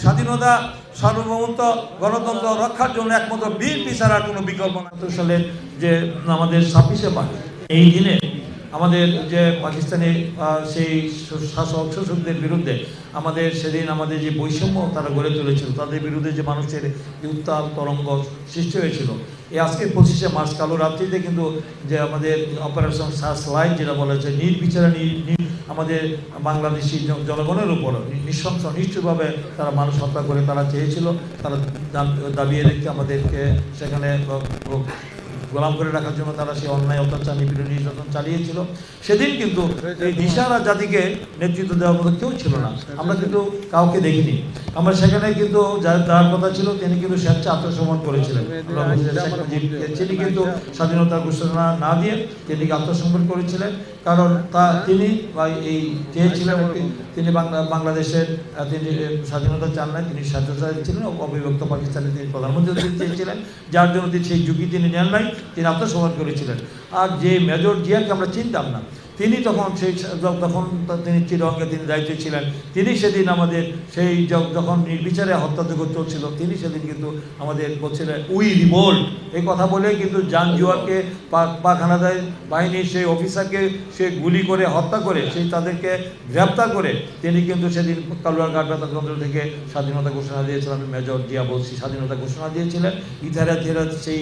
স্বাধীনতা সার্বভৌমত্ব গণতন্ত্র রক্ষার জন্য একমাত্র বিএনপি ছাড়া কোনো বিকল্প না। সালের যে আমাদের 26শে মার্চ এই দিনে আমাদের যে পাকিস্তানি সেই শাসক শোষকদের বিরুদ্ধে আমাদের সেদিন আমাদের যে বৈষম্য তারা গড়ে তুলেছিল, তাদের বিরুদ্ধে যে মানুষের যে উত্তাল তরঙ্গ সৃষ্টি হয়েছিল, এই আজকের 25শে মার্চ কালো রাত্রিতে কিন্তু যে আমাদের অপারেশন সার্চ লাইন যেটা বলা হচ্ছে নির্বিচারে আমাদের বাংলাদেশি জনগণের উপর নৃশংস নিষ্ঠুরভাবে তারা মানুষ হত্যা করে তারা চেয়েছিল, তারা দাবিয়ে রেখে আমাদেরকে সেখানে গোলাম করে রাখার জন্য তারা সেই অন্যায় অত্যাচার নিপীড়ন নির্যাতন চালিয়েছিল। সেদিন কিন্তু এই দিশাহারা জাতিকে নেতৃত্ব দেওয়ার মতো কেউ ছিল না, আমরা কিন্তু কাউকে দেখিনি। আমরা সেখানে কিন্তু যার কথা ছিল তিনি কিন্তু স্বেচ্ছা আত্মসমর্পণ করেছিলেন। তিনি কিন্তু স্বাধীনতার ঘোষণা না দিয়ে তিনি আত্মসমর্পণ করেছিলেন, কারণ তিনি এই চেয়েছিলেন তিনি বাংলাদেশের তিনি স্বাধীনতা চান না, তিনি স্বেচ্ছাচারী ছিলেন, অবিভক্ত পাকিস্তানে তিনি প্রধানমন্ত্রী চেয়েছিলেন, যার জন্য তিনি সেই ঝুঁকি তিনি নেন নাই, তিনি আত্মসমর্পণ করেছিলেন। আর যে মেজর জিয়াকে আমরা চিনতাম না, তিনি তখন তিনি চিরঙ্গে তিনি দায়িত্বে ছিলেন, তিনি সেদিন আমাদের সেই যখন নির্বিচারে হত্যাযজ্ঞ চলছিল তিনি সেদিন কিন্তু আমাদের বলছিলেন উই রিভোল্ট, এই কথা বলে কিন্তু জান জুয়ারকে পাক হানাদার বাহিনীর সেই অফিসারকে সে গুলি করে হত্যা করে সেই তাদেরকে গ্রেপ্তার করে তিনি কিন্তু সেদিন কালুয়াঘাট বেতারকেন্দ্র থেকে স্বাধীনতা ঘোষণা দিয়েছিলেন। মেজর জিয়া বলছি স্বাধীনতা ঘোষণা দিয়েছিলেন, ইতিহারে সেই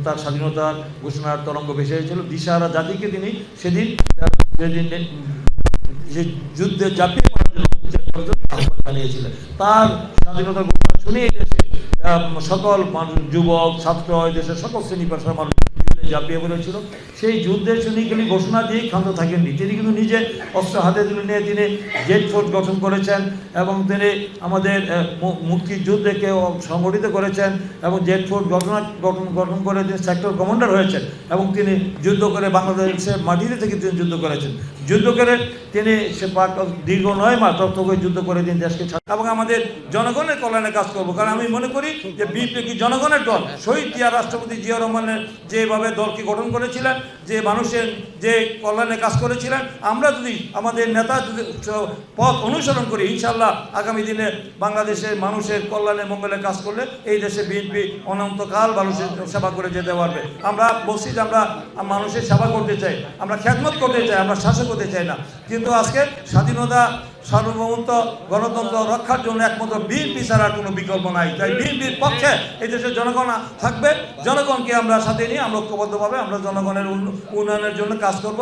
তার স্বাধীনতার ঘোষণার তরঙ্গ ভেসে হয়েছিল। দিশাহারা জাতিকে তিনি সেদিন যুদ্ধে ঝাঁপিয়ে পড়ার জন্য জানিয়েছিলেন। তার স্বাধীনতার ঘোষণা শুনে দেশে সকল মানুষ, যুবক, ছাত্র, দেশের সকল শ্রেণী পেশার মানুষ ঝাঁপিয়ে পড়েছিল। সেই যুদ্ধের তিনি ঘোষণা দিয়ে ক্ষান্ত থাকেননি, তিনি কিন্তু নিজে অস্ত্র হাতে তুলে নিয়ে তিনি জেড ফোর্স গঠন করেছেন এবং তিনি আমাদের মুক্তিযুদ্ধকে সংগঠিত করেছেন এবং জেড ফোর্স গঠন করে তিনি সেক্টর কমান্ডার হয়েছেন এবং তিনি যুদ্ধ করে বাংলাদেশের মাটিতে থেকে তিনি যুদ্ধ করেছেন। যুদ্ধ করে তিনি সে দীর্ঘ 9 মাস তথ্য যুদ্ধ করে তিনি দেশকে এবং আমাদের জনগণের কল্যাণে কাজ করবো। কারণ আমি মনে করি যে বিএনপি কি জনগণের দল। শহীদ জিয়া রাষ্ট্রপতি জিয়া রহমানের যেভাবে দলকে গঠন করেছিলেন, যে মানুষের যে কল্যাণে কাজ করেছিলেন, আমরা যদি আমাদের নেতা যদি পথ অনুসরণ করি, ইনশাল্লাহ আগামী দিনে বাংলাদেশের মানুষের কল্যাণে মঙ্গলে কাজ করলে এই দেশে বিএনপি অনন্তকাল মানুষের সেবা করে যেতে পারবে। আমরা বলছি যে আমরা মানুষের সেবা করতে চাই, আমরা খেদমত করতে চাই, আমরা শাসক হতে চাই না। কিন্তু আজকে স্বাধীনতা সার্বভৌমত্ব গণতন্ত্র রক্ষার জন্য একমাত্র বিএনপি ছাড়া কোনো বিকল্প নাই। তাই বিএনপির পক্ষে এই দেশের জনগণ থাকবে, জনগণকে আমরা সাথে নিয়ে আমরা ঐক্যবদ্ধভাবে আমরা জনগণের উন্নয়নের জন্য কাজ করব।